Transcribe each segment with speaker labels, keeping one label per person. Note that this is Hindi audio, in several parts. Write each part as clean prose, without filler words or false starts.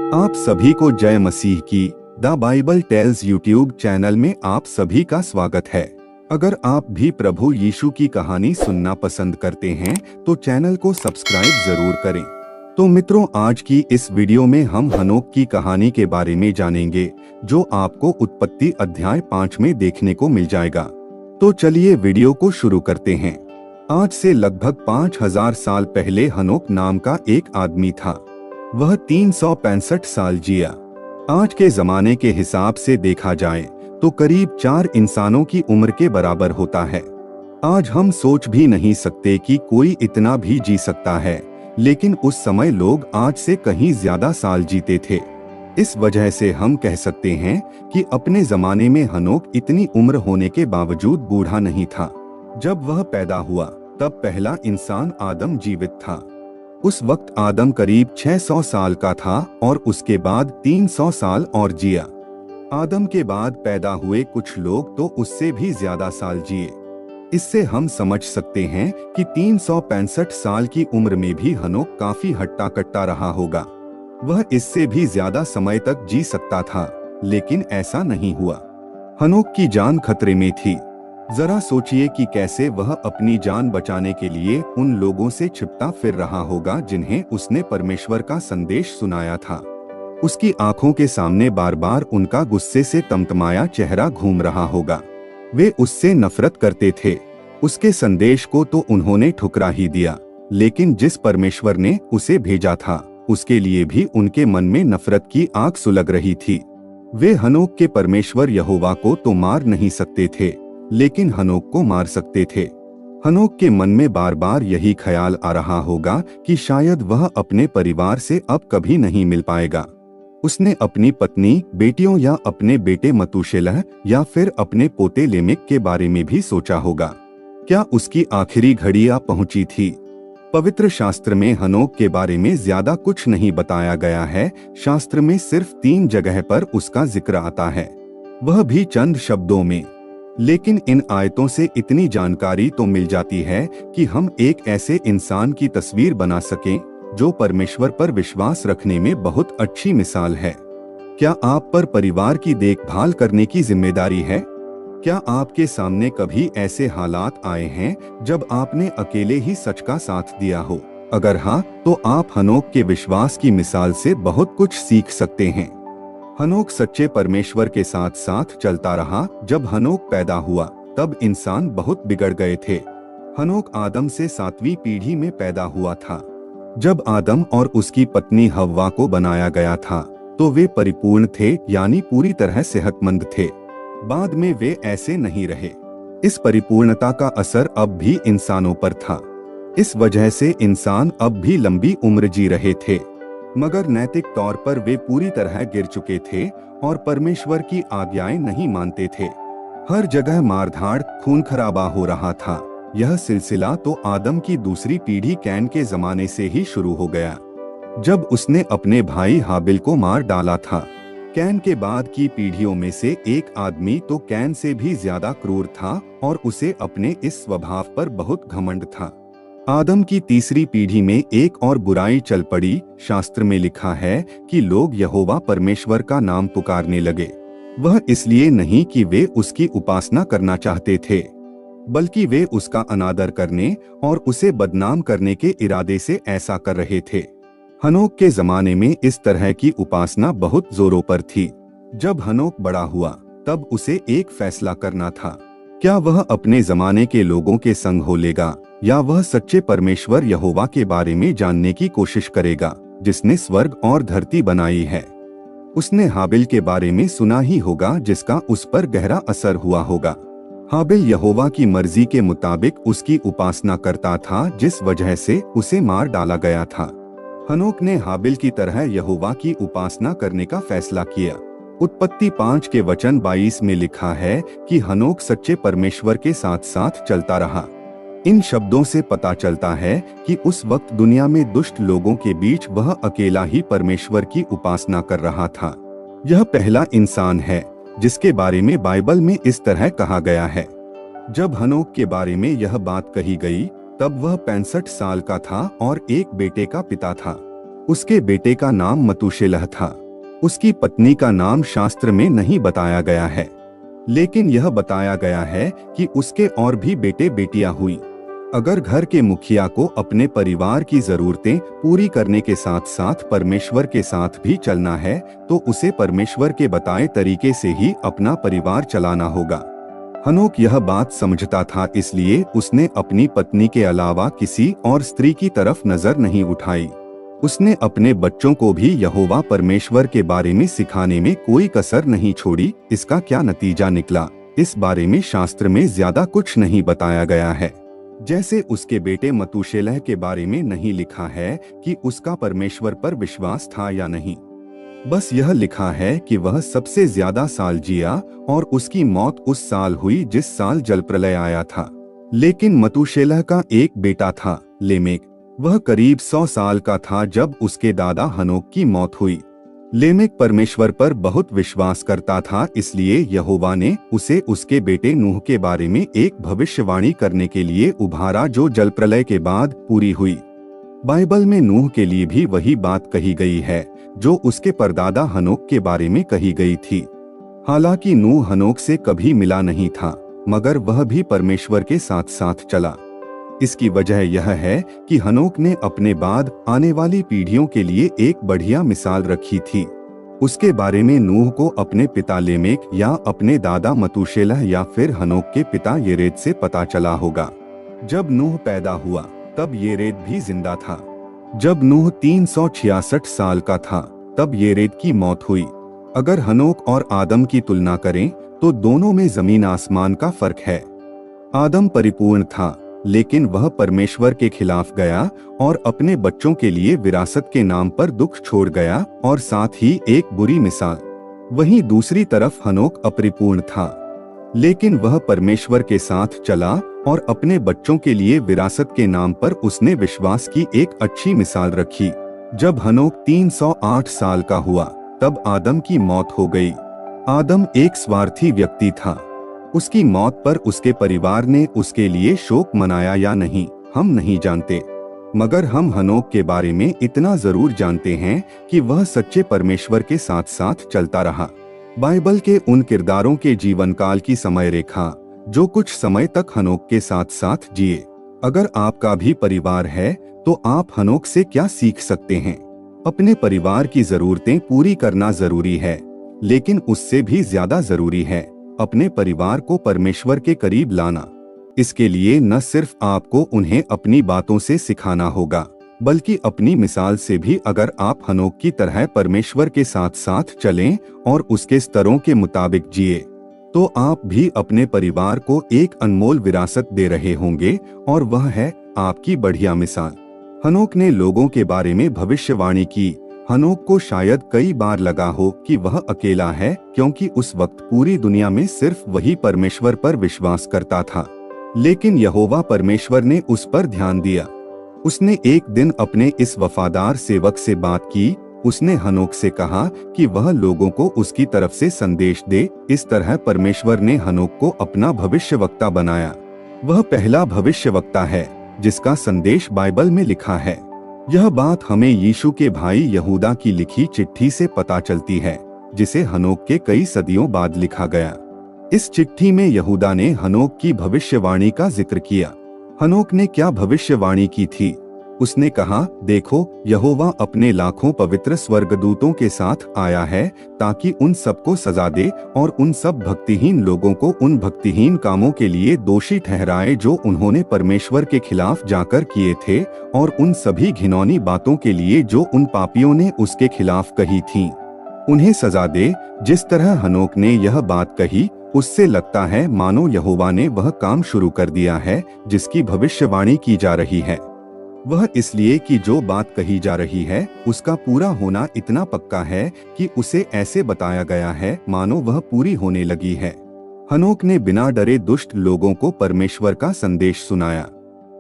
Speaker 1: आप सभी को जय मसीह की the Bible tells YouTube channel में आप सभी का स्वागत है। अगर आप भी प्रभु यीशु की कहानी सुनना पसंद करते हैं तो चैनल को सब्सक्राइब जरूर करें। तो मित्रों, आज की इस वीडियो में हम हनोक की कहानी के बारे में जानेंगे, जो आपको उत्पत्ति अध्याय 5 में देखने को मिल जाएगा। तो चलिए वीडियो को शुरू करते हैं। आज से लगभग 5000 साल पहले हनोक नाम का एक आदमी था। वह 365 साल जिया। आज के जमाने के हिसाब से देखा जाए तो करीब 4 इंसानों की उम्र के बराबर होता है। आज हम सोच भी नहीं सकते कि कोई इतना भी जी सकता है, लेकिन उस समय लोग आज से कहीं ज्यादा साल जीते थे। इस वजह से हम कह सकते हैं कि अपने जमाने में हनोक इतनी उम्र होने के बावजूद बूढ़ा नहीं था। जब वह पैदा हुआ तब पहला इंसान आदम जीवित था। उस वक्त आदम करीब 600 साल का था और उसके बाद 300 साल और जिया। आदम के बाद पैदा हुए कुछ लोग तो उससे भी ज्यादा साल जिए। इससे हम समझ सकते हैं कि 365 साल की उम्र में भी हनोक काफी हट्टा कट्टा रहा होगा। वह इससे भी ज्यादा समय तक जी सकता था, लेकिन ऐसा नहीं हुआ। हनोक की जान खतरे में थी। जरा सोचिए कि कैसे वह अपनी जान बचाने के लिए उन लोगों से छिपता फिर रहा होगा जिन्हें उसने परमेश्वर का संदेश सुनाया था। उसकी आंखों के सामने बार बार उनका गुस्से से तमतमाया चेहरा घूम रहा होगा। वे उससे नफरत करते थे। उसके संदेश को तो उन्होंने ठुकरा ही दिया, लेकिन जिस परमेश्वर ने उसे भेजा था उसके लिए भी उनके मन में नफरत की आग सुलग रही थी। वे हनोक के परमेश्वर यहोवा को तो मार नहीं सकते थे, लेकिन हनोक को मार सकते थे। हनोक के मन में बार बार यही ख्याल आ रहा होगा कि शायद वह अपने परिवार से अब कभी नहीं मिल पाएगा। उसने अपनी पत्नी, बेटियों या अपने बेटे मतूशेलह या फिर अपने पोते लेमेक के बारे में भी सोचा होगा। क्या उसकी आखिरी घड़ी आ पहुंची थी? पवित्र शास्त्र में हनोक के बारे में ज्यादा कुछ नहीं बताया गया है। शास्त्र में सिर्फ 3 जगह पर उसका जिक्र आता है, वह भी चंद शब्दों में। लेकिन इन आयतों से इतनी जानकारी तो मिल जाती है कि हम एक ऐसे इंसान की तस्वीर बना सकें जो परमेश्वर पर विश्वास रखने में बहुत अच्छी मिसाल है। क्या आप पर परिवार की देखभाल करने की जिम्मेदारी है? क्या आपके सामने कभी ऐसे हालात आए हैं जब आपने अकेले ही सच का साथ दिया हो? अगर हाँ, तो आप हनोक के विश्वास की मिसाल से बहुत कुछ सीख सकते हैं। हनोक सच्चे परमेश्वर के साथ साथ चलता रहा। जब हनोक पैदा हुआ तब इंसान बहुत बिगड़ गए थे। हनोक आदम से 7वीं पीढ़ी में पैदा हुआ था। जब आदम और उसकी पत्नी हव्वा को बनाया गया था तो वे परिपूर्ण थे, यानी पूरी तरह सेहतमंद थे। बाद में वे ऐसे नहीं रहे। इस परिपूर्णता का असर अब भी इंसानों पर था। इस वजह से इंसान अब भी लंबी उम्र जी रहे थे, मगर नैतिक तौर पर वे पूरी तरह गिर चुके थे और परमेश्वर की आज्ञाएं नहीं मानते थे। हर जगह मारधाड़, खून खराबा हो रहा था। यह सिलसिला तो आदम की दूसरी पीढ़ी कैन के जमाने से ही शुरू हो गया, जब उसने अपने भाई हाबिल को मार डाला था। कैन के बाद की पीढ़ियों में से एक आदमी तो कैन से भी ज्यादा क्रूर था और उसे अपने इस स्वभाव पर बहुत घमंड था। आदम की तीसरी पीढ़ी में एक और बुराई चल पड़ी। शास्त्र में लिखा है कि लोग यहोवा परमेश्वर का नाम पुकारने लगे। वह इसलिए नहीं कि वे उसकी उपासना करना चाहते थे, बल्कि वे उसका अनादर करने और उसे बदनाम करने के इरादे से ऐसा कर रहे थे। हनोक के जमाने में इस तरह की उपासना बहुत जोरों पर थी। जब हनोक बड़ा हुआ तब उसे एक फैसला करना था। क्या वह अपने जमाने के लोगों के संग हो लेगा या वह सच्चे परमेश्वर यहोवा के बारे में जानने की कोशिश करेगा, जिसने स्वर्ग और धरती बनाई है। उसने हाबिल के बारे में सुना ही होगा, जिसका उस पर गहरा असर हुआ होगा। हाबिल यहोवा की मर्जी के मुताबिक उसकी उपासना करता था, जिस वजह से उसे मार डाला गया था। हनोक ने हाबिल की तरह यहोवा की उपासना करने का फैसला किया। उत्पत्ति 5 के वचन 22 में लिखा है कि हनोक सच्चे परमेश्वर के साथ साथ चलता रहा। इन शब्दों से पता चलता है कि उस वक्त दुनिया में दुष्ट लोगों के बीच वह अकेला ही परमेश्वर की उपासना कर रहा था। यह पहला इंसान है जिसके बारे में बाइबल में इस तरह कहा गया है। जब हनोक के बारे में यह बात कही गई तब वह 65 साल का था और एक बेटे का पिता था। उसके बेटे का नाम मतुशेलह था। उसकी पत्नी का नाम शास्त्र में नहीं बताया गया है, लेकिन यह बताया गया है कि उसके और भी बेटे बेटियां हुई। अगर घर के मुखिया को अपने परिवार की जरूरतें पूरी करने के साथ साथ परमेश्वर के साथ भी चलना है, तो उसे परमेश्वर के बताए तरीके से ही अपना परिवार चलाना होगा। हनोक यह बात समझता था, इसलिए उसने अपनी पत्नी के अलावा किसी और स्त्री की तरफ नजर नहीं उठाई। उसने अपने बच्चों को भी यहोवा परमेश्वर के बारे में सिखाने में कोई कसर नहीं छोड़ी। इसका क्या नतीजा निकला, इस बारे में शास्त्र में ज्यादा कुछ नहीं बताया गया है। जैसे उसके बेटे मतुशेलह के बारे में नहीं लिखा है कि उसका परमेश्वर पर विश्वास था या नहीं। बस यह लिखा है कि वह सबसे ज्यादा साल जिया और उसकी मौत उस साल हुई जिस साल जलप्रलय आया था। लेकिन मतुशेलह का एक बेटा था, लेमेक। वह करीब 100 साल का था जब उसके दादा हनोक की मौत हुई। लेमेक परमेश्वर पर बहुत विश्वास करता था, इसलिए यहोवा ने उसे उसके बेटे नूह के बारे में एक भविष्यवाणी करने के लिए उभारा जो जलप्रलय के बाद पूरी हुई। बाइबल में नूह के लिए भी वही बात कही गई है जो उसके परदादा हनोक के बारे में कही गई थी। हालांकि नूह हनोक से कभी मिला नहीं था, मगर वह भी परमेश्वर के साथ साथ चला। इसकी वजह यह है कि हनोक ने अपने बाद आने वाली पीढ़ियों के लिए एक बढ़िया मिसाल रखी थी। उसके बारे में नूह को अपने पिता लेमेक या अपने दादा मतुशेलह या फिर हनोक के पिता येरेद से पता चला होगा। जब नूह पैदा हुआ तब येरेद भी जिंदा था। जब नूह 366 साल का था तब येरेद की मौत हुई। अगर हनोक और आदम की तुलना करें तो दोनों में जमीन आसमान का फर्क है। आदम परिपूर्ण था, लेकिन वह परमेश्वर के खिलाफ गया और अपने बच्चों के लिए विरासत के नाम पर दुख छोड़ गया और साथ ही एक बुरी मिसाल। वहीं दूसरी तरफ हनोक अपरिपूर्ण था, लेकिन वह परमेश्वर के साथ चला और अपने बच्चों के लिए विरासत के नाम पर उसने विश्वास की एक अच्छी मिसाल रखी। जब हनोक 308 साल का हुआ तब आदम की मौत हो गई। आदम एक स्वार्थी व्यक्ति था। उसकी मौत पर उसके परिवार ने उसके लिए शोक मनाया या नहीं, हम नहीं जानते, मगर हम हनोक के बारे में इतना जरूर जानते हैं कि वह सच्चे परमेश्वर के साथ साथ चलता रहा। बाइबल के उन किरदारों के जीवन काल की समय रेखा जो कुछ समय तक हनोक के साथ साथ जिए। अगर आपका भी परिवार है तो आप हनोक से क्या सीख सकते हैं? अपने परिवार की जरूरतें पूरी करना जरूरी है, लेकिन उससे भी ज्यादा जरूरी है अपने परिवार को परमेश्वर के करीब लाना। इसके लिए न सिर्फ आपको उन्हें अपनी बातों से सिखाना होगा, बल्कि अपनी मिसाल से भी। अगर आप हनोक की तरह परमेश्वर के साथ साथ चलें और उसके स्तरों के मुताबिक जिए, तो आप भी अपने परिवार को एक अनमोल विरासत दे रहे होंगे, और वह है आपकी बढ़िया मिसाल। हनोक ने लोगों के बारे में भविष्यवाणी की। हनोक को शायद कई बार लगा हो कि वह अकेला है, क्योंकि उस वक्त पूरी दुनिया में सिर्फ वही परमेश्वर पर विश्वास करता था। लेकिन यहोवा परमेश्वर ने उस पर ध्यान दिया। उसने एक दिन अपने इस वफादार सेवक से बात की। उसने हनोक से कहा कि वह लोगों को उसकी तरफ से संदेश दे। इस तरह परमेश्वर ने हनोक को अपना भविष्यवक्ता बनाया। वह पहला भविष्यवक्ता है जिसका संदेश बाइबल में लिखा है। यह बात हमें यीशु के भाई यहूदा की लिखी चिट्ठी से पता चलती है, जिसे हनोक के कई सदियों बाद लिखा गया। इस चिट्ठी में यहूदा ने हनोक की भविष्यवाणी का जिक्र किया। हनोक ने क्या भविष्यवाणी की थी? उसने कहा, देखो, यहोवा अपने लाखों पवित्र स्वर्गदूतों के साथ आया है ताकि उन सबको सजा दे और उन सब भक्तिहीन लोगों को उन भक्तिहीन कामों के लिए दोषी ठहराए जो उन्होंने परमेश्वर के खिलाफ जाकर किए थे, और उन सभी घिनौनी बातों के लिए जो उन पापियों ने उसके खिलाफ कही थीं। उन्हें सजा दे। जिस तरह हनोक ने यह बात कही, उससे लगता है मानो यहोवा ने वह काम शुरू कर दिया है जिसकी भविष्यवाणी की जा रही है। वह इसलिए कि जो बात कही जा रही है उसका पूरा होना इतना पक्का है कि उसे ऐसे बताया गया है मानो वह पूरी होने लगी है। हनोक ने बिना डरे दुष्ट लोगों को परमेश्वर का संदेश सुनाया।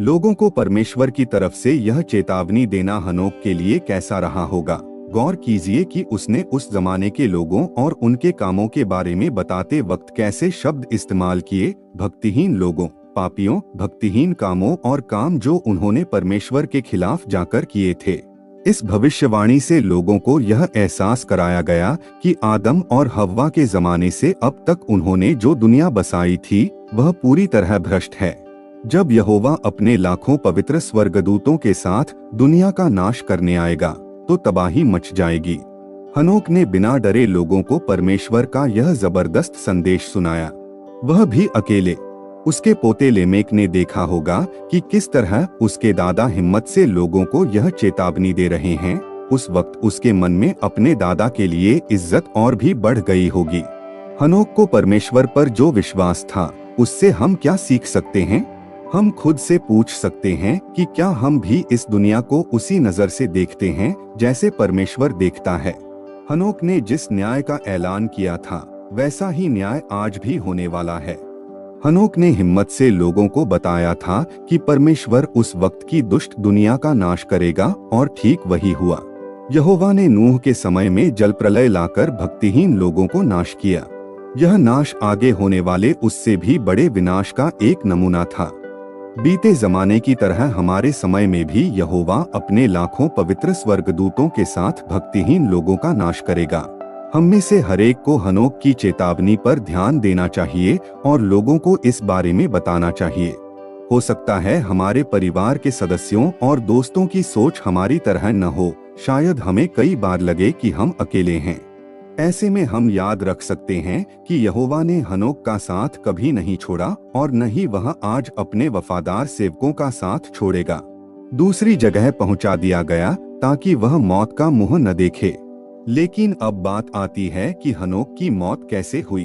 Speaker 1: लोगों को परमेश्वर की तरफ से यह चेतावनी देना हनोक के लिए कैसा रहा होगा। गौर कीजिए कि उसने उस जमाने के लोगों और उनके कामों के बारे में बताते वक्त कैसे शब्द इस्तेमाल किए। भक्तिहीन लोगों, पापियों, भक्तिहीन कामों और काम जो उन्होंने परमेश्वर के खिलाफ जाकर किए थे। इस भविष्यवाणी से लोगों को यह एहसास कराया गया कि आदम और हव्वा के जमाने से अब तक उन्होंने जो दुनिया बसाई थी वह पूरी तरह भ्रष्ट है। जब यहोवा अपने लाखों पवित्र स्वर्गदूतों के साथ दुनिया का नाश करने आएगा तो तबाही मच जाएगी। हनोक ने बिना डरे लोगों को परमेश्वर का यह जबरदस्त संदेश सुनाया, वह भी अकेले। उसके पोते लेमेक ने देखा होगा कि किस तरह उसके दादा हिम्मत से लोगों को यह चेतावनी दे रहे हैं। उस वक्त उसके मन में अपने दादा के लिए इज्जत और भी बढ़ गई होगी। हनोक को परमेश्वर पर जो विश्वास था उससे हम क्या सीख सकते हैं? हम खुद से पूछ सकते हैं कि क्या हम भी इस दुनिया को उसी नजर से देखते हैं जैसे परमेश्वर देखता है। हनोक ने जिस न्याय का ऐलान किया था वैसा ही न्याय आज भी होने वाला है। हनोक ने हिम्मत से लोगों को बताया था कि परमेश्वर उस वक्त की दुष्ट दुनिया का नाश करेगा और ठीक वही हुआ। यहोवा ने नूह के समय में जल प्रलय लाकर भक्तिहीन लोगों को नाश किया। यह नाश आगे होने वाले उससे भी बड़े विनाश का एक नमूना था। बीते जमाने की तरह हमारे समय में भी यहोवा अपने लाखों पवित्र स्वर्गदूतों के साथ भक्तिहीन लोगों का नाश करेगा। हम में से हरेक को हनोक की चेतावनी पर ध्यान देना चाहिए और लोगों को इस बारे में बताना चाहिए। हो सकता है हमारे परिवार के सदस्यों और दोस्तों की सोच हमारी तरह न हो, शायद हमें कई बार लगे कि हम अकेले हैं। ऐसे में हम याद रख सकते हैं कि यहोवा ने हनोक का साथ कभी नहीं छोड़ा और न ही वह आज अपने वफादार सेवकों का साथ छोड़ेगा। दूसरी जगह पहुंचा दिया गया ताकि वह मौत का मुंह न देखे। लेकिन अब बात आती है कि हनोक की मौत कैसे हुई।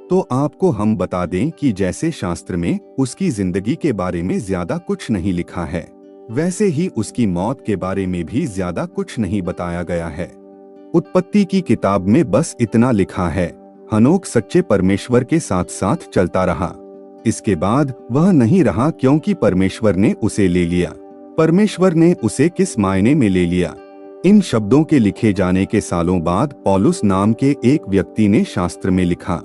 Speaker 1: तो आपको हम बता दें कि जैसे शास्त्र में उसकी जिंदगी के बारे में ज्यादा कुछ नहीं लिखा है, वैसे ही उसकी मौत के बारे में भी ज्यादा कुछ नहीं बताया गया है। उत्पत्ति की किताब में बस इतना लिखा है, हनोक सच्चे परमेश्वर के साथ साथ चलता रहा। इसके बाद वह नहीं रहा क्योंकि परमेश्वर ने उसे ले लिया। परमेश्वर ने उसे किस मायने में ले लिया? इन शब्दों के लिखे जाने के सालों बाद पौलुस नाम के एक व्यक्ति ने शास्त्र में लिखा,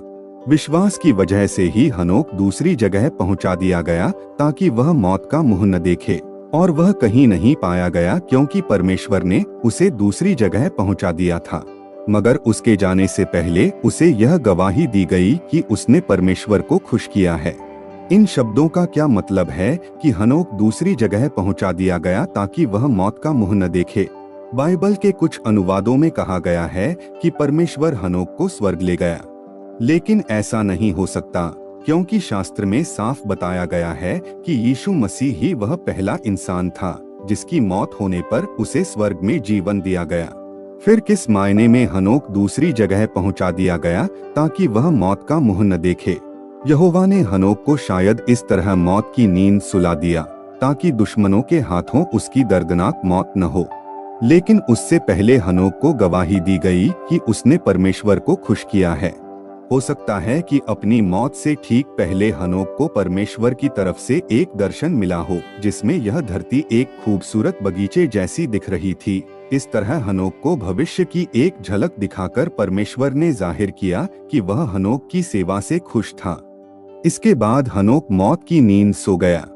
Speaker 1: विश्वास की वजह से ही हनोक दूसरी जगह पहुंचा दिया गया ताकि वह मौत का मुंह न देखे, और वह कहीं नहीं पाया गया क्योंकि परमेश्वर ने उसे दूसरी जगह पहुंचा दिया था। मगर उसके जाने से पहले उसे यह गवाही दी गई कि उसने परमेश्वर को खुश किया है। इन शब्दों का क्या मतलब है कि हनोक दूसरी जगह पहुंचा दिया गया ताकि वह मौत का मुंह न देखे? बाइबल के कुछ अनुवादों में कहा गया है कि परमेश्वर हनोक को स्वर्ग ले गया, लेकिन ऐसा नहीं हो सकता क्योंकि शास्त्र में साफ बताया गया है कि यीशु मसीह ही वह पहला इंसान था जिसकी मौत होने पर उसे स्वर्ग में जीवन दिया गया। फिर किस मायने में हनोक दूसरी जगह पहुंचा दिया गया ताकि वह मौत का मुंह न देखे? यहोवा ने हनोक को शायद इस तरह मौत की नींद सुला दिया ताकि दुश्मनों के हाथों उसकी दर्दनाक मौत न हो। लेकिन उससे पहले हनोक को गवाही दी गई कि उसने परमेश्वर को खुश किया है। हो सकता है कि अपनी मौत से ठीक पहले हनोक को परमेश्वर की तरफ से एक दर्शन मिला हो जिसमें यह धरती एक खूबसूरत बगीचे जैसी दिख रही थी। इस तरह हनोक को भविष्य की एक झलक दिखाकर परमेश्वर ने जाहिर किया कि वह हनोक की सेवा से खुश था। इसके बाद हनोक मौत की नींद सो गया।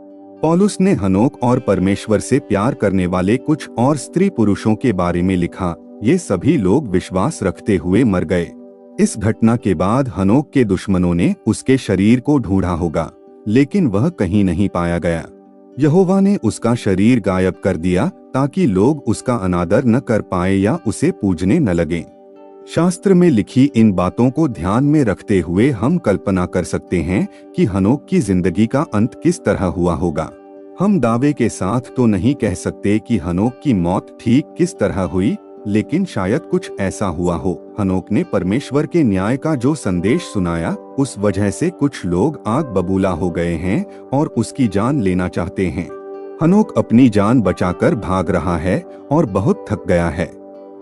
Speaker 1: पौलुस ने हनोक और परमेश्वर से प्यार करने वाले कुछ और स्त्री पुरुषों के बारे में लिखा, ये सभी लोग विश्वास रखते हुए मर गए। इस घटना के बाद हनोक के दुश्मनों ने उसके शरीर को ढूंढा होगा, लेकिन वह कहीं नहीं पाया गया। यहोवा ने उसका शरीर गायब कर दिया ताकि लोग उसका अनादर न कर पाए या उसे पूजने न लगें। शास्त्र में लिखी इन बातों को ध्यान में रखते हुए हम कल्पना कर सकते हैं कि हनोक की जिंदगी का अंत किस तरह हुआ होगा। हम दावे के साथ तो नहीं कह सकते कि हनोक की मौत ठीक किस तरह हुई, लेकिन शायद कुछ ऐसा हुआ हो। हनोक ने परमेश्वर के न्याय का जो संदेश सुनाया, उस वजह से कुछ लोग आग बबूला हो गए हैं और उसकी जान लेना चाहते हैं। हनोक अपनी जान बचाकर भाग रहा है और बहुत थक गया है।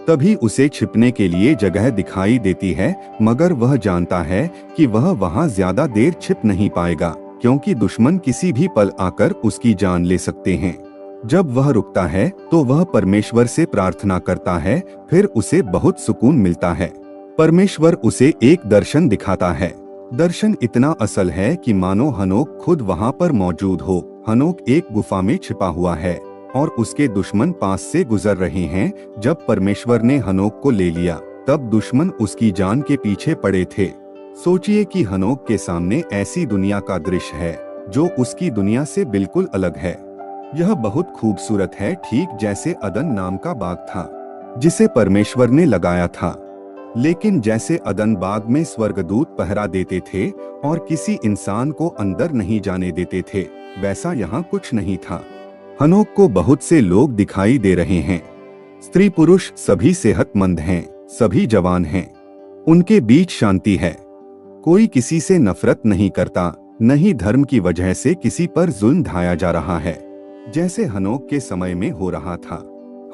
Speaker 1: तभी उसे छिपने के लिए जगह दिखाई देती है, मगर वह जानता है कि वह वहां ज्यादा देर छिप नहीं पाएगा क्योंकि दुश्मन किसी भी पल आकर उसकी जान ले सकते हैं। जब वह रुकता है तो वह परमेश्वर से प्रार्थना करता है, फिर उसे बहुत सुकून मिलता है। परमेश्वर उसे एक दर्शन दिखाता है। दर्शन इतना असल है कि मानो हनोक खुद वहां पर मौजूद हो। हनोक एक गुफा में छिपा हुआ है। और उसके दुश्मन पास से गुजर रहे हैं। जब परमेश्वर ने हनोक को ले लिया तब दुश्मन उसकी जान के पीछे पड़े थे। सोचिए कि हनोक के सामने ऐसी दुनिया का दृश्य है जो उसकी दुनिया से बिल्कुल अलग है। यह बहुत खूबसूरत है, ठीक जैसे अदन नाम का बाग था जिसे परमेश्वर ने लगाया था। लेकिन जैसे अदन बाग में स्वर्गदूत पहरा देते थे और किसी इंसान को अंदर नहीं जाने देते थे, वैसा यहाँ कुछ नहीं था। हनोक को बहुत से लोग दिखाई दे रहे हैं। स्त्री पुरुष सभी सेहतमंद हैं, सभी जवान हैं। उनके बीच शांति है। कोई किसी से नफरत नहीं करता, न ही धर्म की वजह से किसी पर जुल्म ढाया जा रहा है जैसे हनोक के समय में हो रहा था।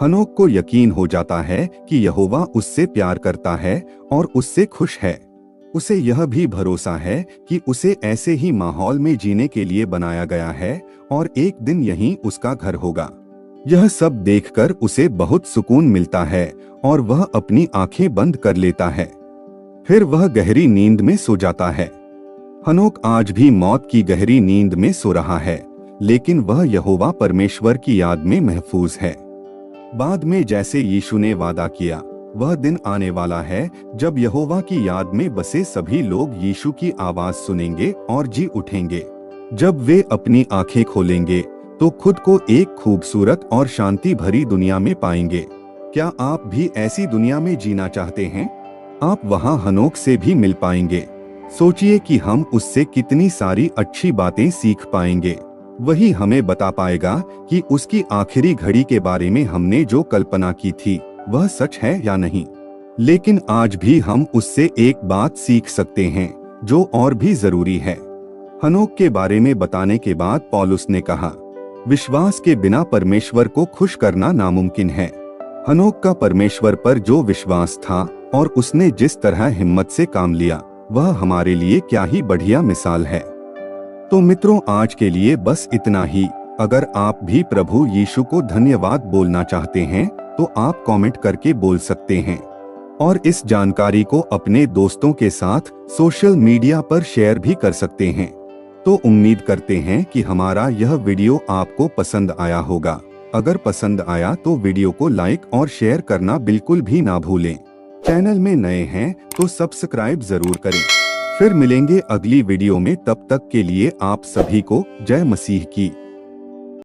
Speaker 1: हनोक को यकीन हो जाता है कि यहोवा उससे प्यार करता है और उससे खुश है। उसे यह भी भरोसा है कि उसे ऐसे ही माहौल में जीने के लिए बनाया गया है और एक दिन यहीं उसका घर होगा। यह सब देखकर उसे बहुत सुकून मिलता है और वह अपनी आंखें बंद कर लेता है। फिर वह गहरी नींद में सो जाता है। हनोक आज भी मौत की गहरी नींद में सो रहा है, लेकिन वह यहोवा परमेश्वर की याद में महफूज है। बाद में जैसे यीशु ने वादा किया, वह दिन आने वाला है जब यहोवा की याद में बसे सभी लोग यीशु की आवाज सुनेंगे और जी उठेंगे। जब वे अपनी आंखें खोलेंगे तो खुद को एक खूबसूरत और शांति भरी दुनिया में पाएंगे। क्या आप भी ऐसी दुनिया में जीना चाहते हैं? आप वहां हनोक से भी मिल पाएंगे। सोचिए कि हम उससे कितनी सारी अच्छी बातें सीख पाएंगे। वही हमें बता पाएगा कि उसकी आखिरी घड़ी के बारे में हमने जो कल्पना की थी वह सच है या नहीं। लेकिन आज भी हम उससे एक बात सीख सकते हैं जो और भी जरूरी है। हनोक के बारे में बताने के बाद पौलुस ने कहा, विश्वास के बिना परमेश्वर को खुश करना नामुमकिन है। हनोक का परमेश्वर पर जो विश्वास था और उसने जिस तरह हिम्मत से काम लिया, वह हमारे लिए क्या ही बढ़िया मिसाल है। तो मित्रों, आज के लिए बस इतना ही। अगर आप भी प्रभु यीशु को धन्यवाद बोलना चाहते हैं तो आप कमेंट करके बोल सकते हैं और इस जानकारी को अपने दोस्तों के साथ सोशल मीडिया पर शेयर भी कर सकते हैं। तो उम्मीद करते हैं कि हमारा यह वीडियो आपको पसंद आया होगा। अगर पसंद आया तो वीडियो को लाइक और शेयर करना बिल्कुल भी ना भूलें। चैनल में नए हैं तो सब्सक्राइब जरूर करें। फिर मिलेंगे अगली वीडियो में, तब तक के लिए आप सभी को जय मसीह की।